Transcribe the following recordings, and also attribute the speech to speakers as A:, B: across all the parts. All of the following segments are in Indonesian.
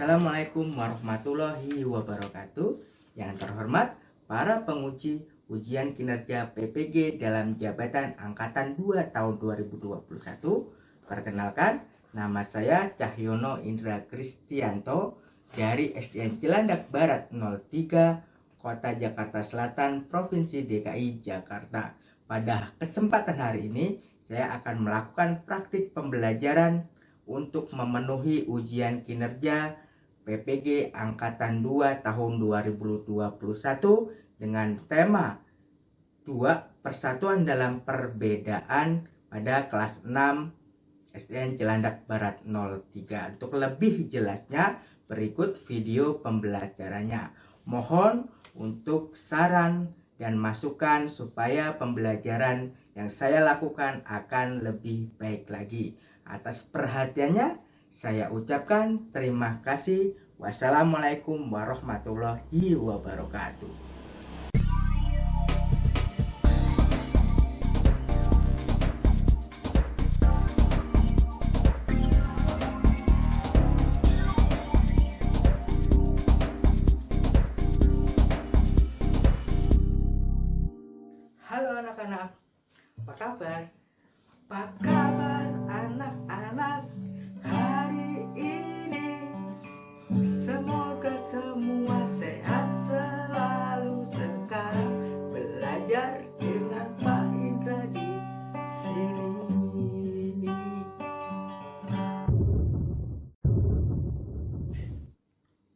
A: Assalamualaikum warahmatullahi wabarakatuh. Yang terhormat para penguji ujian kinerja PPG dalam jabatan Angkatan 2 tahun 2021. Perkenalkan, nama saya Cahyono Indra Kristianto dari SDN Cilandak Barat 03, Kota Jakarta Selatan, Provinsi DKI Jakarta. Pada kesempatan hari ini, saya akan melakukan praktik pembelajaran untuk memenuhi ujian kinerja PPG Angkatan 2 tahun 2021 dengan tema 2 Persatuan dalam Perbedaan pada kelas 6 SDN Cilandak Barat 03. Untuk lebih jelasnya, berikut video pembelajarannya. Mohon untuk saran dan masukan supaya pembelajaran yang saya lakukan akan lebih baik lagi. Atas perhatiannya, saya ucapkan terima kasih. Wassalamualaikum warahmatullahi wabarakatuh. Halo anak-anak, apa kabar? Apa kabar anak-anak hari ini? Semoga semua sehat selalu. Sekarang belajar dengan Pak Indra di sini.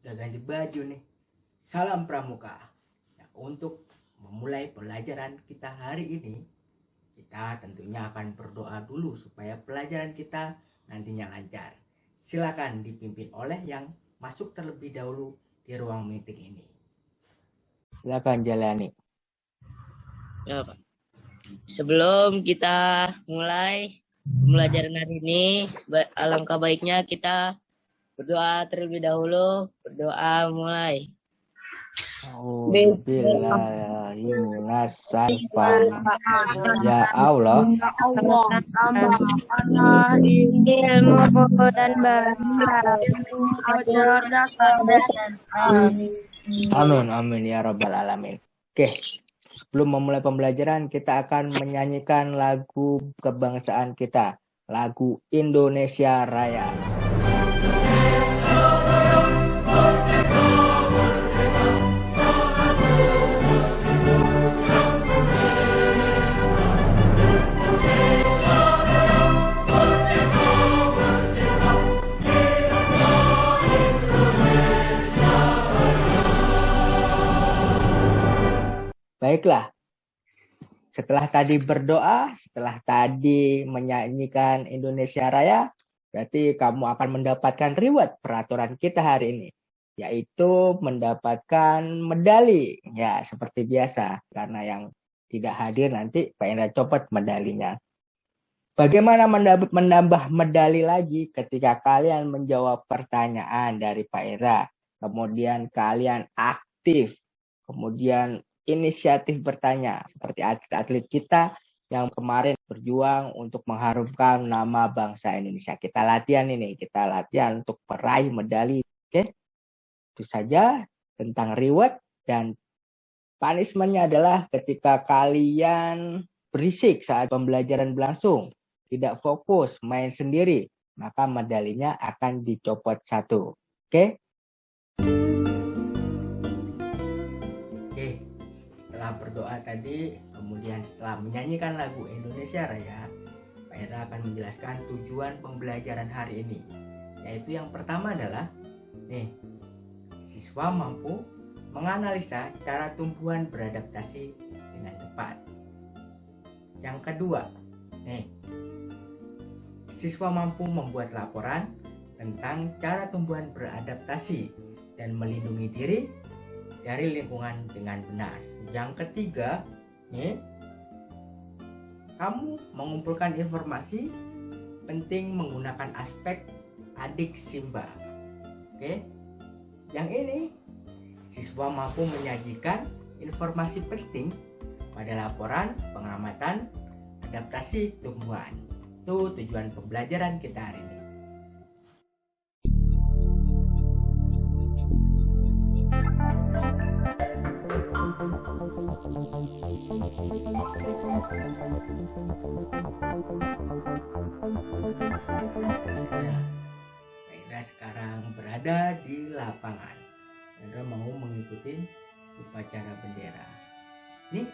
A: Udah ganti baju nih. Salam pramuka. Nah, untuk memulai pelajaran kita hari ini, kita tentunya akan berdoa dulu supaya pelajaran kita nantinya lancar. Silakan dipimpin oleh yang masuk terlebih dahulu di ruang meeting ini. Silakan jalani.
B: Ya, Pak. Sebelum kita mulai pembelajaran hari ini, alangkah baiknya kita berdoa terlebih dahulu. Berdoa mulai.
A: Ya Allah, amin ya rabbal alamin. Oke, sebelum memulai pembelajaran, kita akan menyanyikan lagu kebangsaan kita, lagu Indonesia Raya. Baiklah, setelah tadi berdoa, setelah tadi menyanyikan Indonesia Raya, berarti kamu akan mendapatkan reward peraturan kita hari ini, yaitu mendapatkan medali. Ya, seperti biasa, karena yang tidak hadir nanti Pak Indra copot medalinya. Bagaimana menambah medali lagi ketika kalian menjawab pertanyaan dari Pak Indra, kemudian kalian aktif, kemudian inisiatif bertanya seperti atlet-atlet kita yang kemarin berjuang untuk mengharumkan nama bangsa Indonesia. Kita latihan untuk meraih medali. Oke, itu saja tentang reward. Dan punishment-nya adalah ketika kalian berisik saat pembelajaran berlangsung, tidak fokus, main sendiri, maka medalinya akan dicopot 1. Oke? Setelah berdoa tadi, kemudian setelah menyanyikan lagu Indonesia Raya, Pak Indra akan menjelaskan tujuan pembelajaran hari ini. Yaitu yang pertama adalah, siswa mampu menganalisa cara tumbuhan beradaptasi dengan tepat. Yang kedua, siswa mampu membuat laporan tentang cara tumbuhan beradaptasi dan melindungi diri dari lingkungan dengan benar. Yang ketiga, kamu mengumpulkan informasi penting menggunakan aspek adik Simba. Oke. Yang ini, siswa mampu menyajikan informasi penting pada laporan pengamatan adaptasi tumbuhan. Itu tujuan pembelajaran kita hari ini. Ya, Pak Indra sekarang berada di lapangan. Pak Indra mau mengikuti upacara bendera. Ini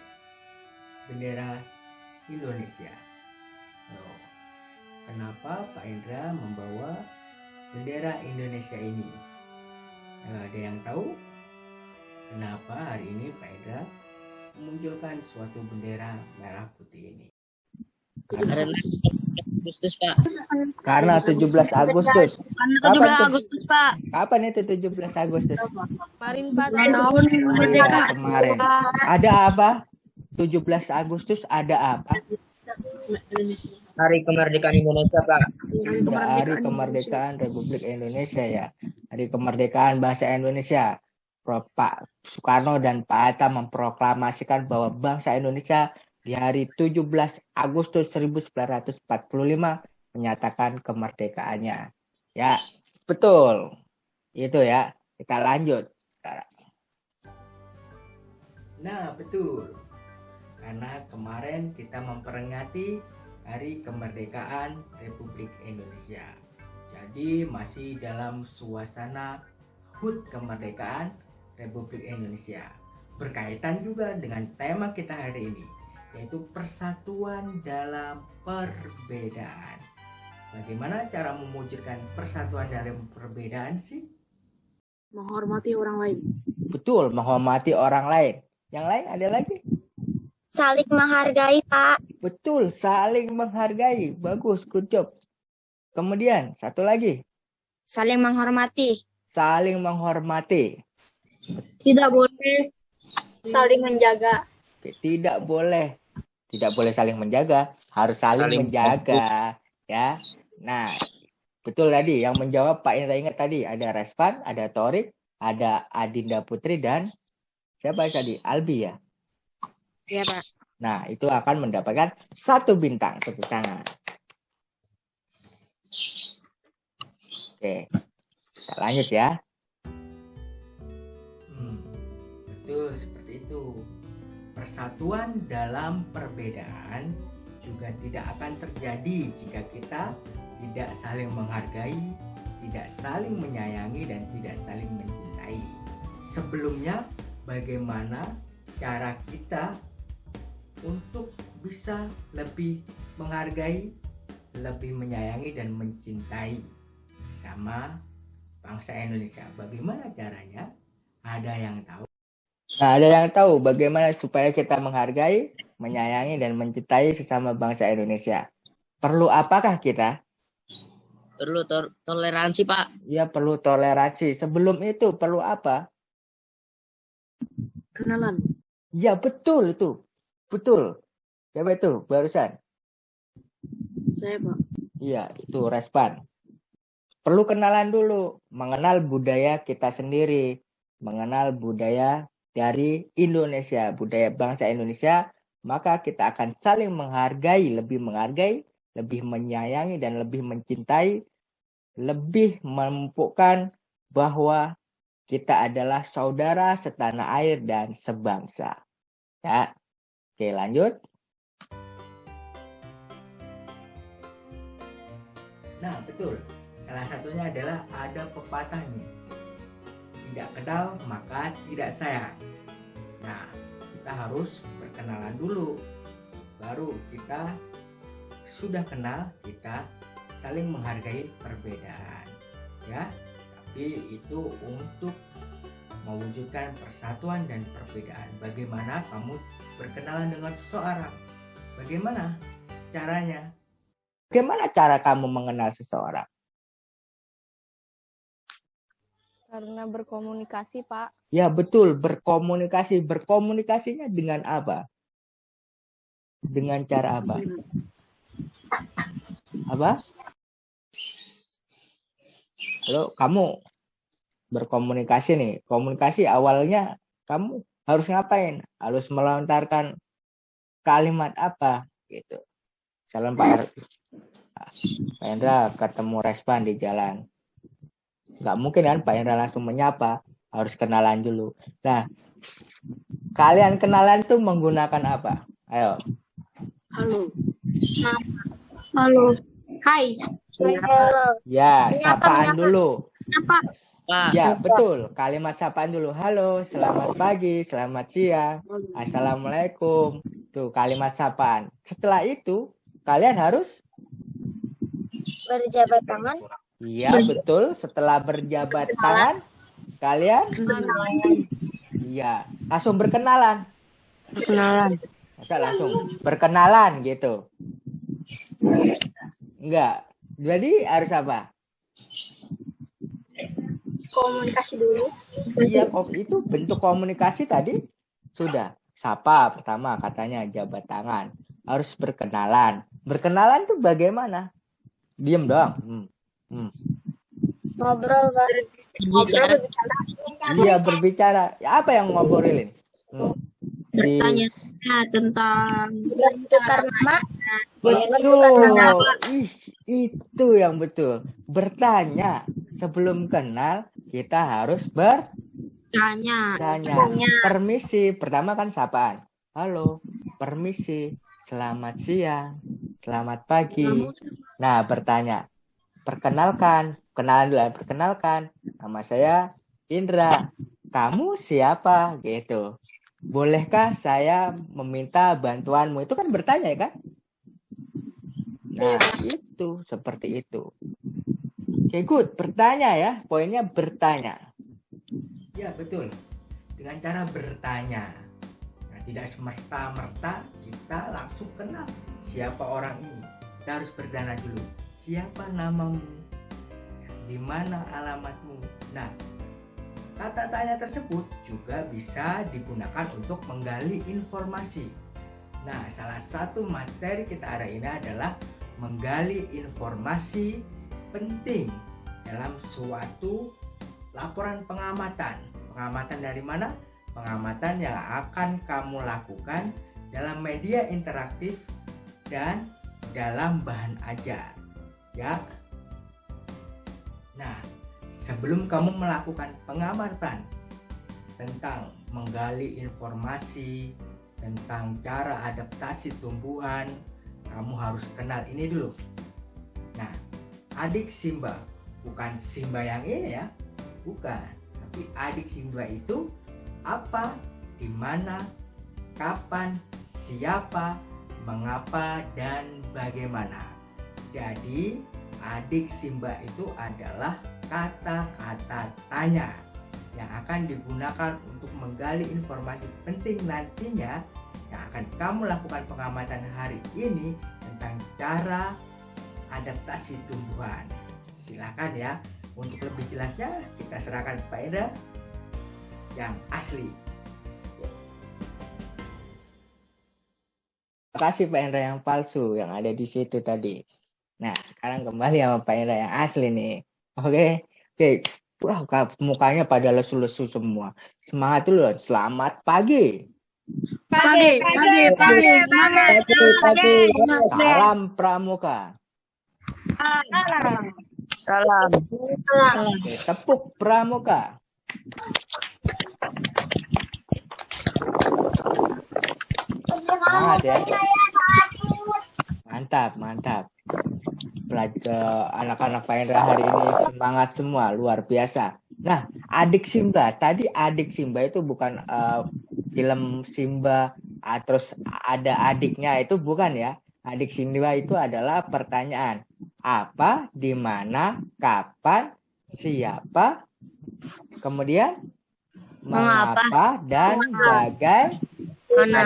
A: bendera Indonesia. Oh, kenapa Pak Indra membawa bendera Indonesia ini? Ada yang tahu kenapa hari ini Pak Indra memunculkan suatu bendera merah putih ini?
B: Karena Agustus, Pak.
A: Karena 17 Agustus.
C: Karena
A: Kapan
C: 17
A: tuh?
C: Agustus, Pak.
A: Kapan itu 17 Agustus?
C: Kemarin, Pak, tahun
A: Iya,
C: merdeka.
A: kemarin. Ada apa? 17 Agustus ada apa?
B: Hari kemerdekaan Indonesia, Pak.
A: Ya, Hari Kemerdekaan Republik Indonesia ya. Hari kemerdekaan bangsa Indonesia. Pak Soekarno dan Pak Hatta memproklamasikan bahwa bangsa Indonesia di hari 17 Agustus 1945 menyatakan kemerdekaannya. Ya, betul. Itu ya. Kita lanjut sekarang. Nah, betul. Karena kemarin kita memperingati Hari Kemerdekaan Republik Indonesia. Jadi masih dalam suasana HUT Kemerdekaan Republik Indonesia. Berkaitan juga dengan tema kita hari ini, yaitu persatuan dalam perbedaan. Bagaimana cara mewujudkan persatuan dalam perbedaan sih?
C: Menghormati orang lain.
A: Betul, menghormati orang lain. Yang lain ada lagi?
D: Saling menghargai, Pak.
A: Betul, saling menghargai. Bagus, good job. Kemudian, satu lagi.
D: Saling menghormati.
A: Saling menghormati.
C: Tidak boleh saling menjaga.
A: Tidak boleh saling menjaga, harus saling menjaga, ya. Nah, betul tadi yang menjawab Pak Indra ingat tadi ada Respan, ada Torik, ada Adinda Putri dan siapa tadi? Albi ya.
D: Iya, Pak.
A: Nah, itu akan mendapatkan 1 bintang, tepuk tangan. Oke, kita lanjut ya. Betul, seperti itu. Persatuan dalam perbedaan juga tidak akan terjadi jika kita tidak saling menghargai, tidak saling menyayangi, dan tidak saling mencintai. Sebelumnya, bagaimana cara kita untuk bisa lebih menghargai, lebih menyayangi, dan mencintai sama bangsa Indonesia? Bagaimana caranya? Ada yang tahu? Nah, ada yang tahu bagaimana supaya kita menghargai, menyayangi, dan mencintai sesama bangsa Indonesia? Perlu apakah kita?
B: Perlu toleransi, Pak.
A: Ya, perlu toleransi. Sebelum itu perlu apa?
C: Kenalan.
A: Ya, betul itu. Betul. Siapa itu barusan?
C: Saya, Pak.
A: Iya, itu Respan. Perlu kenalan dulu, mengenal budaya kita sendiri, mengenal budaya dari Indonesia, budaya bangsa Indonesia, maka kita akan saling menghargai, lebih menyayangi, dan lebih mencintai, lebih memupukkan bahwa kita adalah saudara setanah air dan sebangsa. Ya, oke lanjut. Nah, betul. Salah satunya adalah ada pepatah nih. Tidak kenal maka tidak sayang. Nah, kita harus berkenalan dulu. Baru kita sudah kenal, kita saling menghargai perbedaan. Ya, tapi itu untuk mewujudkan persatuan dan perbedaan. Bagaimana kamu berkenalan dengan seseorang? Bagaimana caranya? Bagaimana cara kamu mengenal seseorang?
E: Karena berkomunikasi, Pak.
A: Ya, betul, berkomunikasi. Berkomunikasinya dengan apa? Dengan cara apa? Apa? Halo, kamu berkomunikasi nih. Komunikasi awalnya kamu harus ngapain? Harus melontarkan kalimat apa gitu. Salam Pak Indra ketemu Respan di jalan. Nggak mungkin kan Pak Indra langsung menyapa. Harus kenalan dulu. Nah, kalian kenalan tuh menggunakan apa? Ayo.
C: Halo. Halo. Hai.
D: Halo.
A: Ya,
D: Menyapa,
A: sapaan
D: menyapa.
A: dulu.
C: Apa?
B: Pak.
A: Ya, betul. Kalimat sapaan dulu. Halo, selamat pagi, selamat siang, assalamualaikum. Tuh, kalimat sapaan. Setelah itu, kalian harus
D: Berjabat tangan.
A: iya, betul. Setelah berjabat tangan, kalian iya, langsung berkenalan.
C: Perkenalan.
A: Masa langsung berkenalan gitu. Enggak. Jadi harus apa?
C: Komunikasi dulu.
A: Iya, itu bentuk komunikasi tadi sudah. Sapa pertama katanya jabat tangan. Harus berkenalan. Berkenalan tuh bagaimana? Diem doang.
D: Ngobrol, Pak.
B: Bicara.
A: Iya, berbicara. Ya, apa yang ngobrolin?
B: Bertanya.
C: Tentang
D: Bertukar nama.
A: Betul. Itu yang betul. Bertanya. Sebelum kenal, kita harus
C: tanya.
A: bertanya. Permisi. Pertama kan sapaan. Halo, permisi. Selamat siang. Selamat pagi. Nah, bertanya. Perkenalkan. Kenalan dulu. Perkenalkan. Nama saya Indra. Kamu siapa? Gitu. Bolehkah saya meminta bantuanmu? Itu kan bertanya ya kan? Nah, itu. Seperti itu. Oke, good. Bertanya ya. Poinnya bertanya. Ya, betul. Dengan cara bertanya. Nah, tidak semerta-merta kita langsung kenal siapa orang ini. Kita harus bertanya dulu. Siapa namamu? Di mana alamatmu? Nah, kata tanya tersebut juga bisa digunakan untuk menggali informasi. Nah, salah satu materi kita hari ini adalah menggali informasi penting dalam suatu laporan pengamatan. Pengamatan dari mana? Pengamatan yang akan kamu lakukan dalam media interaktif dan dalam bahan ajar. Ya. Nah, sebelum kamu melakukan pengamatan tentang menggali informasi tentang cara adaptasi tumbuhan, kamu harus kenal ini dulu. Nah, adik Simba, bukan Simba yang ini ya, bukan. Tapi adik Simba itu apa, di mana, kapan, siapa, mengapa, dan bagaimana. Jadi, adik Simba itu adalah kata-kata tanya yang akan digunakan untuk menggali informasi penting nantinya yang akan kamu lakukan pengamatan hari ini tentang cara adaptasi tumbuhan. Silakan ya, untuk lebih jelasnya kita serahkan Pak Indra yang asli. Terima kasih Pak Indra yang palsu yang ada di situ tadi. Nah, sekarang kembali sama Pak Indra yang asli nih. Oke. Wah, mukanya pada lesu-lesu semua. Semangat dulu. Selamat pagi.
C: Pagi. Semangat.
A: Salam pramuka.
B: Salam.
A: Oke, tepuk pramuka. Semangat ya. Mantap. Pelajar anak-anak Pak Indra hari ini semangat semua, luar biasa. Nah, adik Simba. Tadi adik Simba itu bukan film Simba, terus ada adiknya, itu bukan ya. Adik Simba itu adalah pertanyaan. Apa, di mana, kapan, siapa, kemudian mengapa, dan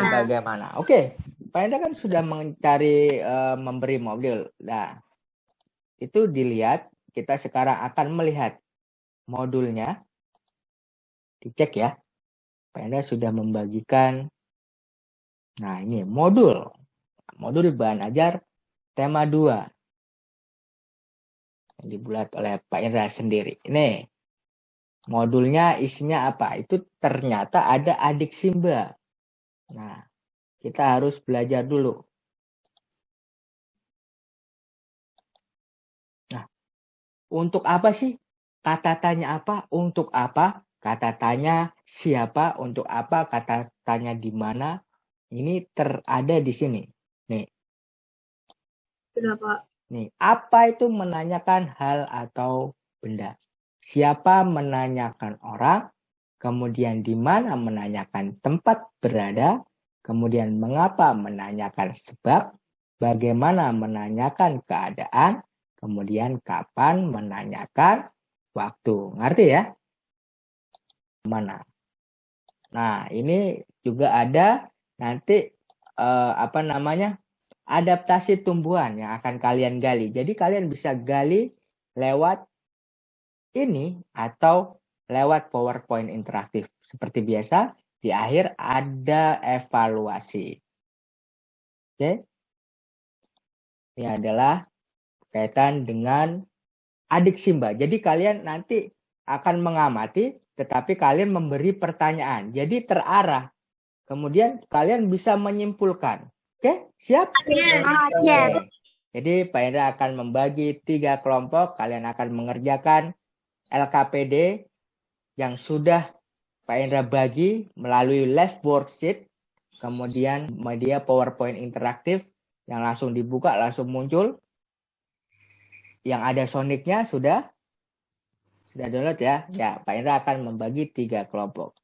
A: bagaimana. Oke, Pak Indra kan sudah mencari memberi modul. Nah, itu dilihat, kita sekarang akan melihat modulnya. Dicek ya. Pak Indra sudah membagikan. Nah, ini modul bahan ajar tema 2. Yang dibuat oleh Pak Indra sendiri. Ini modulnya isinya apa? Itu ternyata ada adik Simba. Nah, kita harus belajar dulu. Nah, untuk apa sih? Kata tanya apa? Untuk apa? kata tanya siapa, untuk apa, kata tanya di mana. Ini terada di sini. Nih,
C: Sudah, Pak.
A: nih, apa itu menanyakan hal atau benda? Siapa menanyakan orang, kemudian di mana menanyakan tempat berada, kemudian mengapa menanyakan sebab, bagaimana menanyakan keadaan, kemudian kapan menanyakan waktu. Ngerti ya? Mana? Nah, ini juga ada nanti adaptasi tumbuhan yang akan kalian gali. Jadi kalian bisa gali lewat ini atau lewat PowerPoint interaktif. Seperti biasa, di akhir ada evaluasi. Oke. Ini adalah kaitan dengan adik Simba. Jadi kalian nanti akan mengamati, tetapi kalian memberi pertanyaan. Jadi terarah. Kemudian kalian bisa menyimpulkan. Oke, siap? Oke. Jadi Pak Indra akan membagi 3 kelompok. Kalian akan mengerjakan LKPD yang sudah Pak Indra bagi melalui live worksheet. Kemudian media PowerPoint interaktif yang langsung dibuka, langsung muncul. Yang ada sonicnya sudah download ya. Ya, Pak Indra akan membagi 3 kelompok.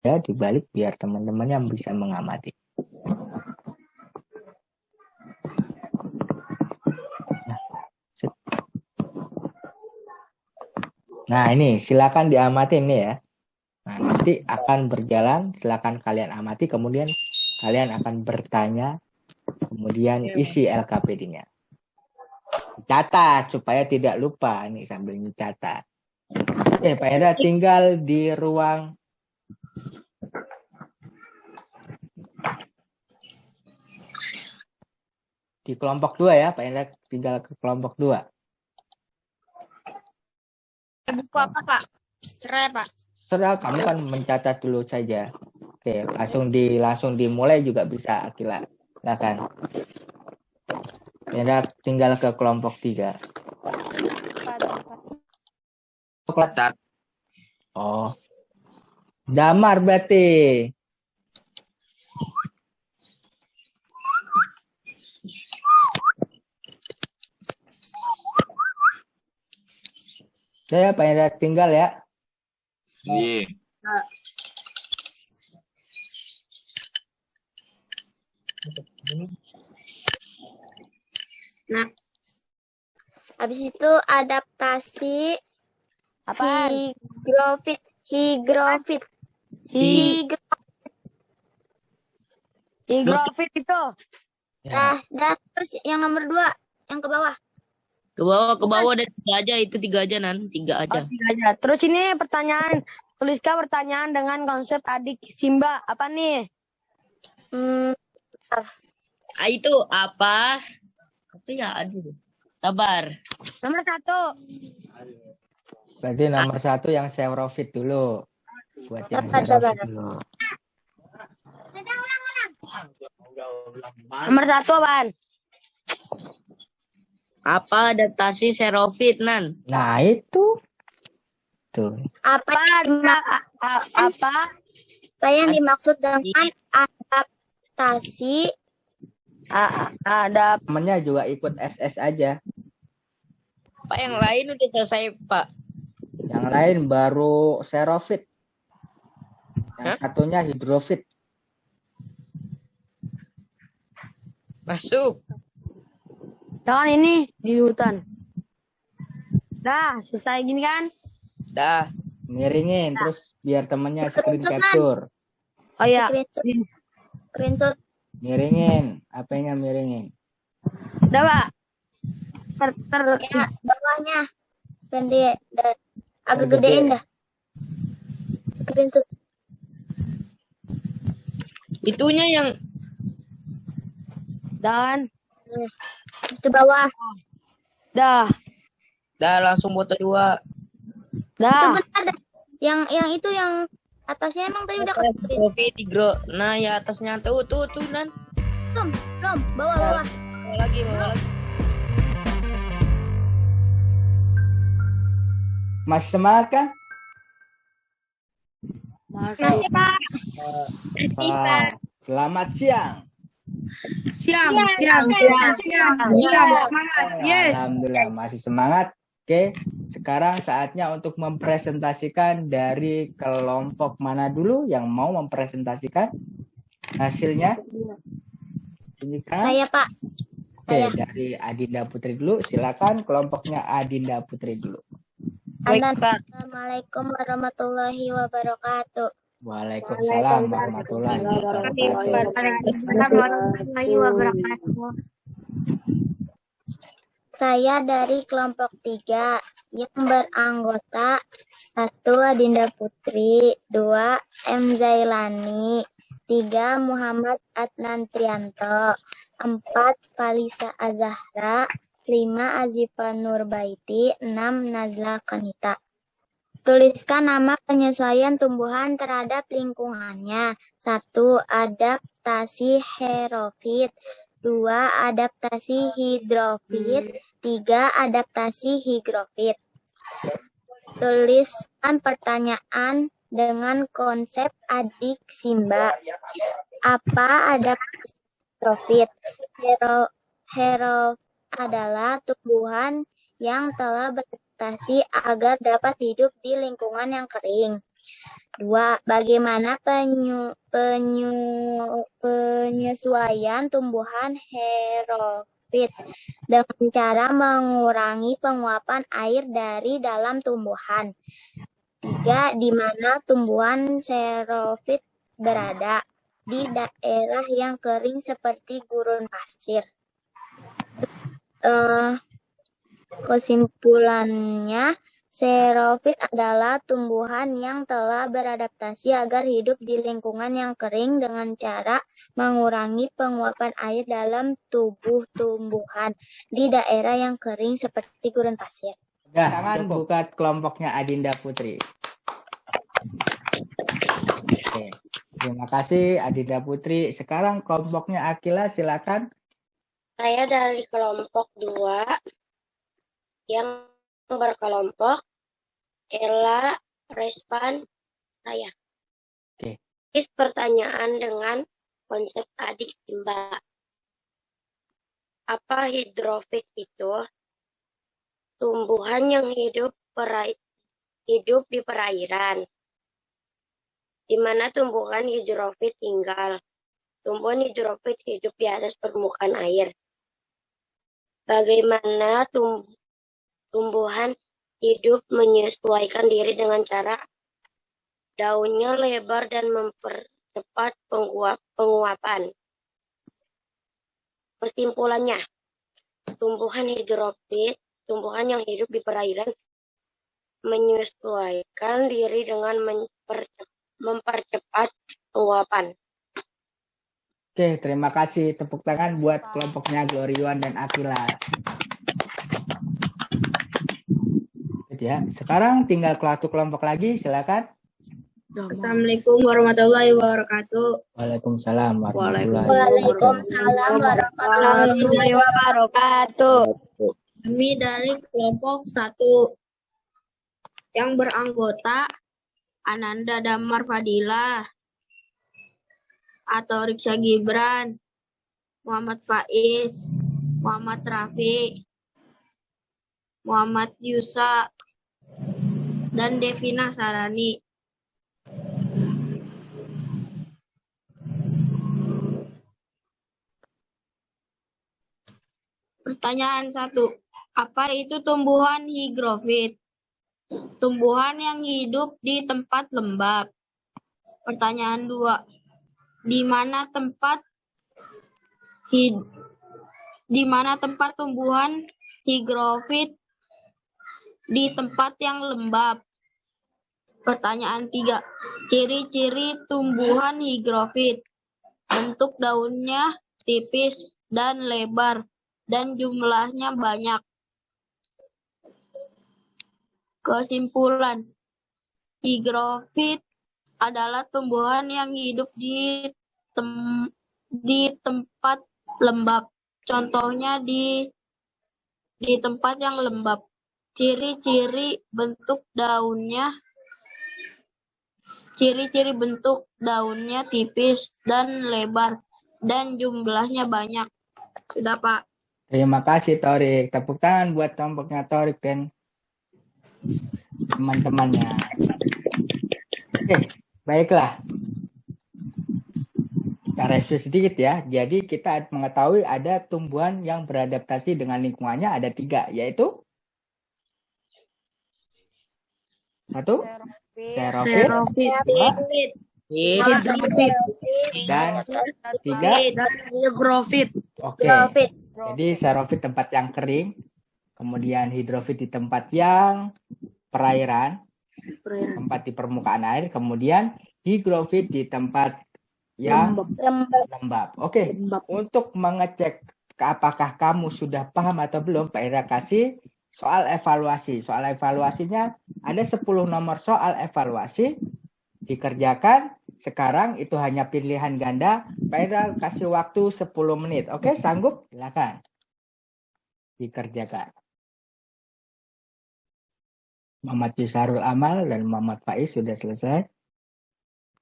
A: Ya, dibalik biar teman-teman yang bisa mengamati. Nah, ini silakan diamati ini ya. Nah, nanti akan berjalan, silakan kalian amati, kemudian kalian akan bertanya, kemudian isi LKPD-nya. Catat supaya tidak lupa, nih sambil mencatat. Oke, Pak Indra tinggal di ruang di kelompok 2 ya, Pak Indra tinggal ke kelompok 2.
C: Buku apa, Pak?
B: Serai, Pak.
A: Setelah kamu kan mencatat dulu saja. Oke, langsung dimulai juga bisa, Akila. Silakan. Indra tinggal ke kelompok 3. Oh. Damar berarti. Saya Pak Indra tinggal ya.
F: Iya.
C: Nah,
D: Habis itu adaptasi
E: Apaan?
D: higrofit.
E: Higrofit itu.
A: Ya.
D: Dah, terus yang nomor 2, yang ke bawah.
B: Ke bawah ada 3 aja, itu 3 aja Nan, 3 aja.
E: Oh, 3 aja. Terus ini pertanyaan, tuliskan pertanyaan dengan konsep adik Simba. Apa nih?
B: Itu apa? Apa ya? Aduh. Sabar.
E: Nomor 1.
A: Berarti nomor 1 yang Sevrofit dulu. Buat yang
D: Sabar.
A: Sevrofit dulu.
E: Nomor 1 apaan?
B: Apa adaptasi serofit Nan?
A: Nah, itu. Tuh.
D: Apa yang dimaksud dengan adaptasi?
E: Ada
A: Temennya juga ikut SS aja.
B: Pak yang lain udah selesai Pak.
A: Yang lain baru Serofit. Yang satunya Hidrofit.
B: Masuk.
E: jangan ini di hutan. Dah, selesai gini kan?
B: Dah.
A: Miringin terus biar temennya screen
D: Screenshot,
A: capture.
E: Oh iya.
D: Screenshot.
A: Miringin, apanya miringin?
E: Udah, Pak.
D: Ya, bawahnya. Dan dia agak
A: Gede.
D: gedein dah. Screenshot.
B: Itunya yang
E: Dan
D: Itu bawah.
E: dah.
B: dah langsung foto 2.
D: Itu
E: Dah.
D: bentar dah. Yang itu yang Atasnya emang tadi udah ketulis.
B: Hidro. Nah, ya atasnya tuh Nan.
D: Belum. Bawah.
B: Bawa lagi.
A: Masih semangat kan?
C: Masih, Pak.
A: Pak, selamat siang.
C: Siang. Yes.
A: Alhamdulillah masih semangat. Oke, sekarang saatnya untuk mempresentasikan dari kelompok mana dulu yang mau mempresentasikan hasilnya? Ini kan?
D: Saya, Pak.
A: Oke, dari Adinda Putri dulu. Silakan kelompoknya Adinda Putri dulu.
B: Baik, Pak.
D: Assalamualaikum warahmatullahi wabarakatuh.
A: Waalaikumsalam warahmatullahi wabarakatuh.
C: Warahmatullahi wabarakatuh.
D: Saya dari kelompok 3 yang beranggota 1 Adinda Putri, 2 M. Zailani, 3 Muhammad Adnan Trianto, 4 Falisa Azahra, 5 Azifa Nurbaiti, 6 Nazla Kanita. Tuliskan nama penyesuaian tumbuhan terhadap lingkungannya. 1. Adaptasi herofit. 2. Adaptasi hidrofit. 3. Adaptasi higrofit. Tuliskan pertanyaan dengan konsep adik Simba. Apa adaptasi hidrofit? Herofit adalah tumbuhan yang telah beradaptasi agar dapat hidup di lingkungan yang kering. 2. Bagaimana penyesuaian tumbuhan herofit? Dengan cara mengurangi penguapan air dari dalam tumbuhan. 3. Di mana tumbuhan xerofit berada? Di daerah yang kering seperti gurun pasir. Kesimpulannya, xerofit adalah tumbuhan yang telah beradaptasi agar hidup di lingkungan yang kering dengan cara mengurangi penguapan air dalam tubuh tumbuhan di daerah yang kering seperti gurun pasir.
A: Tangan buka kelompoknya Adinda Putri. Oke. Terima kasih Adinda Putri. Sekarang kelompoknya Akila, silakan.
G: Saya dari kelompok 2 yang berkelompok Ella, Respan, saya.
A: Oke.
G: Pertanyaan dengan konsep adik Simba. Apa hidrofit itu? Tumbuhan yang hidup di perairan. Di mana tumbuhan hidrofit tinggal? Tumbuhan hidrofit hidup di atas permukaan air. Bagaimana tumbuhan hidup menyesuaikan diri dengan cara daunnya lebar dan mempercepat penguapan. Kesimpulannya, tumbuhan hidrofit, tumbuhan yang hidup di perairan, menyesuaikan diri dengan mempercepat penguapan.
A: Oke, terima kasih. Tepuk tangan buat kelompoknya Gloriwan dan Akila. Ya, sekarang tinggal satu kelompok lagi, silakan.
C: Assalamualaikum warahmatullahi wabarakatuh.
A: Waalaikumsalam
D: Waalaikumsalam warahmatullahi
E: wabarakatuh.
C: Kami dari kelompok 1 yang beranggota Ananda Damar Fadilah, atau Riksa Gibran, Muhammad Faiz, Muhammad Rafi, Muhammad Yusa, dan Devina Sarani. Pertanyaan 1. Apa itu tumbuhan higrofit? Tumbuhan yang hidup di tempat lembab. Pertanyaan 2. Di mana tempat tumbuhan higrofit di tempat yang lembab? Pertanyaan 3. Ciri-ciri tumbuhan higrofit. Bentuk daunnya tipis dan lebar dan jumlahnya banyak. Kesimpulan, higrofit adalah tumbuhan yang hidup di tempat lembab. Contohnya di tempat yang lembab. Ciri-ciri bentuk daunnya tipis dan lebar dan jumlahnya banyak. Sudah, Pak.
A: Terima kasih Torik. Tepuk tangan buat kelompoknya Torik dan teman-temannya. Oke, baiklah. Kita review sedikit ya. Jadi kita mengetahui ada tumbuhan yang beradaptasi dengan lingkungannya ada 3, yaitu 1. Xerophyt, 2, dan 3.
B: Hidrofit.
A: Oke. Jadi xerophyt tempat yang kering, kemudian hidrofit di tempat yang perairan, tempat di permukaan air, kemudian higrofit di tempat yang lembab. Oke. Untuk mengecek apakah kamu sudah paham atau belum, Pak Indra kasih soal evaluasi. Soal evaluasinya ada 10 nomor soal evaluasi dikerjakan. Sekarang itu hanya pilihan ganda. Pak Indra kasih waktu 10 menit. Oke, sanggup? Silakan. Dikerjakan. Muhammad Yusarul Amal dan Muhammad Faiz sudah selesai.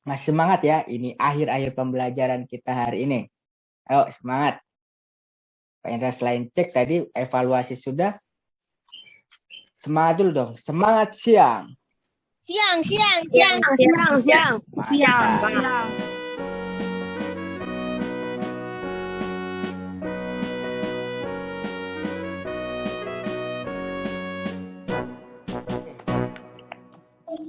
A: Masih semangat ya. Ini akhir-akhir pembelajaran kita hari ini. Ayo, semangat. Pak Indra selain cek tadi evaluasi sudah. Semangat dulu dong. Semangat siang.
D: Siang.
A: Mantap.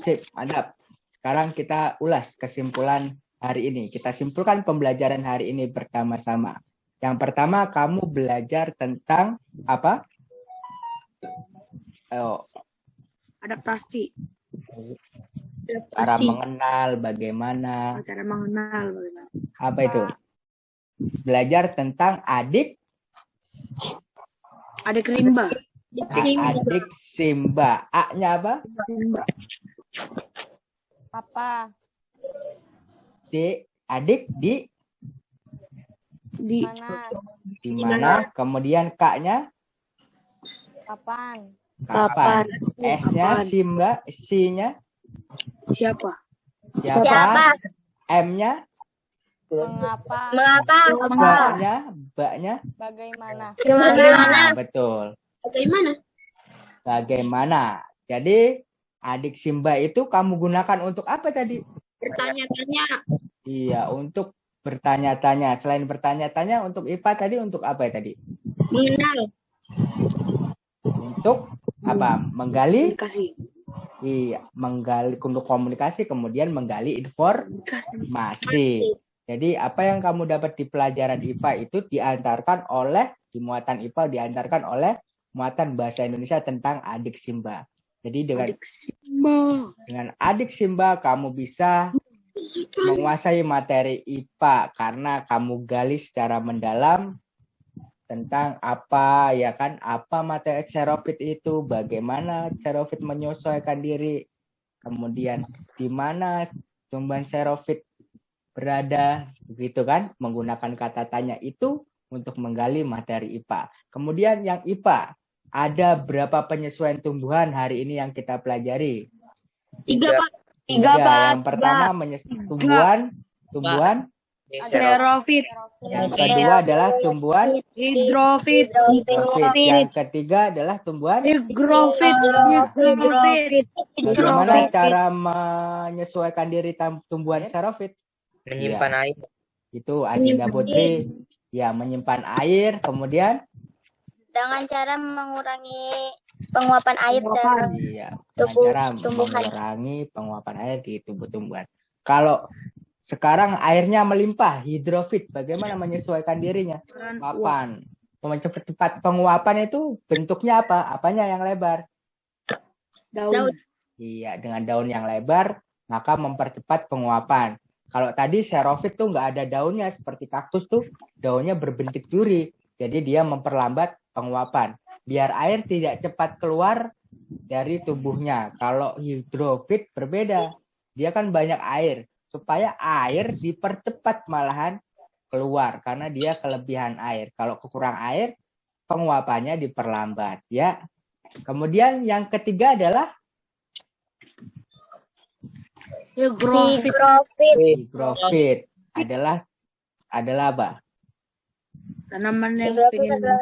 A: Sip, mantap. Sekarang kita ulas kesimpulan hari ini. Kita simpulkan pembelajaran hari ini bersama-sama. Yang pertama, kamu belajar tentang apa? Ayo,
B: Adaptasi.
A: cara mengenal bagaimana. Apa itu? Belajar tentang adik
B: rimba.
A: adik Simba. A-nya apa?
D: Papa.
A: Adik di
D: Mana?
A: mana? Kemudian K-nya
D: Kapan?
A: kapan? S-nya Simba, C-nya
B: Siapa?
A: siapa? M-nya
D: Mengapa?
A: Mbaknya
D: Bagaimana?
A: betul.
C: Bagaimana?
A: Bagaimana? Jadi adik Simba itu kamu gunakan untuk apa tadi?
C: Bertanya-tanya.
A: Iya, untuk bertanya-tanya. Selain bertanya-tanya untuk IPA tadi untuk apa tadi?
C: Mengenal.
A: Untuk apa? Menggali?
B: Kasih.
A: Iya, menggali untuk komunikasi, kemudian menggali informasi. Jadi apa yang kamu dapat di pelajaran IPA itu diantarkan oleh di muatan IPA diantarkan oleh muatan bahasa Indonesia tentang adik Simba. Jadi dengan adik Simba kamu bisa menguasai materi IPA karena kamu gali secara mendalam tentang apa ya kan, apa materi xerophyt itu, bagaimana xerophyt menyesuaikan diri, kemudian di mana tumbuhan xerophyt berada, begitu kan, menggunakan kata tanya itu untuk menggali materi IPA. Kemudian yang IPA, ada berapa penyesuaian tumbuhan hari ini yang kita pelajari?
C: 3, Pak.
E: 3, Pak.
A: Yang pertama tumbuhan.
B: Xerophyt.
A: Yang kedua adalah tumbuhan
B: Hidrofit.
A: Yang ketiga adalah tumbuhan.
B: Higrofit.
A: Bagaimana cara menyesuaikan diri tumbuhan xerophyt?
F: Menyimpan air.
A: Itu Adinda Putri. Ya, menyimpan air. Kemudian
D: Dengan cara mengurangi penguapan air dalam
A: dengan cara mengurangi penguapan air di tubuh tumbuhan. Kalau sekarang airnya melimpah, hidrofit, bagaimana menyesuaikan dirinya? Papan. Mempercepat penguapan itu bentuknya apa? Apanya yang lebar?
B: Daun.
A: Iya, dengan daun yang lebar, maka mempercepat penguapan. Kalau tadi xerophyt tuh nggak ada daunnya, seperti kaktus tuh, daunnya berbentuk duri. Jadi dia memperlambat penguapan. Biar air tidak cepat keluar dari tubuhnya. Kalau hidrofit berbeda. Dia kan banyak air. Supaya air dipercepat malahan keluar karena dia kelebihan air. Kalau kekurang air, penguapannya diperlambat ya. Kemudian yang ketiga adalah higrofit. Adalah apa?
C: Tanaman yang
D: Higrofit adalah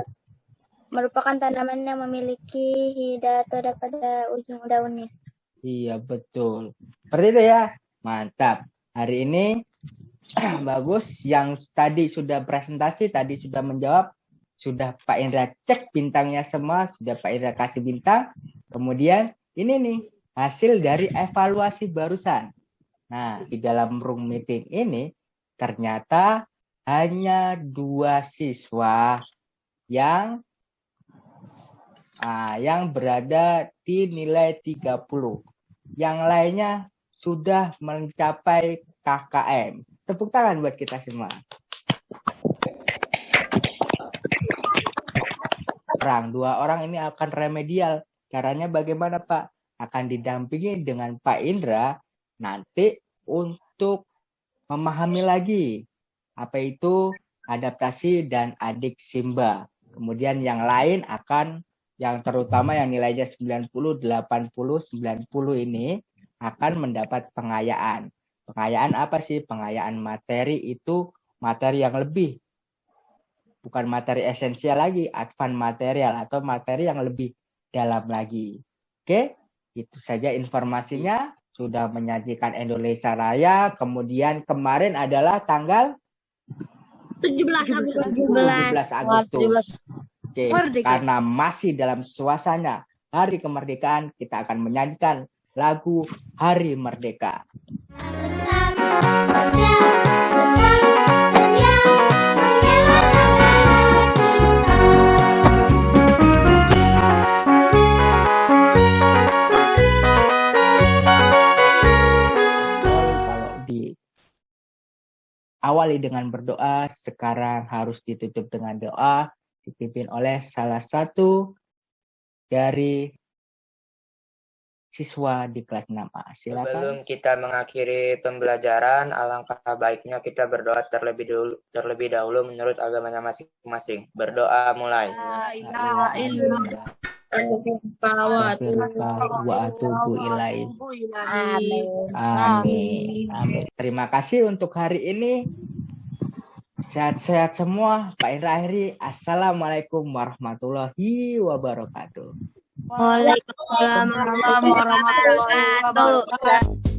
D: merupakan tanaman yang memiliki hidatoda pada ujung daunnya.
A: Iya, betul. Seperti itu ya. Mantap. Hari ini bagus. Yang tadi sudah presentasi, tadi sudah menjawab. Sudah Pak Indra cek bintangnya semua. Sudah Pak Indra kasih bintang. Kemudian ini nih hasil dari evaluasi barusan. Nah, di dalam room meeting ini ternyata hanya 2 siswa yang berada di nilai 30. Yang lainnya sudah mencapai KKM. Tepuk tangan buat kita semua. Dua orang ini akan remedial. Caranya bagaimana, Pak? Akan didampingi dengan Pak Indra nanti untuk memahami lagi apa itu adaptasi dan adik Simba. Kemudian yang lain akan, yang terutama yang nilainya 90, 80, 90 ini akan mendapat pengayaan. Pengayaan apa sih? Pengayaan materi itu materi yang lebih. Bukan materi esensial lagi, advance material atau materi yang lebih dalam lagi. Oke, itu saja informasinya. Sudah menyajikan Indonesia Raya. Kemudian kemarin adalah tanggal 17 Agustus. Oke, karena masih dalam suasana Hari Kemerdekaan, kita akan menyanyikan lagu Hari Merdeka. Awali dengan berdoa, sekarang harus ditutup dengan doa, dipimpin oleh salah satu dari siswa di kelas 6A. Silakan.
H: Sebelum kita mengakhiri pembelajaran, alangkah baiknya kita berdoa terlebih dahulu menurut agamanya masing-masing. Berdoa mulai.
A: Amin. Terima kasih untuk hari ini. Sehat-sehat semua. Pak Indra akhiri. Assalamualaikum warahmatullahi wabarakatuh.
B: Waalaikumsalam warahmatullahi wabarakatuh.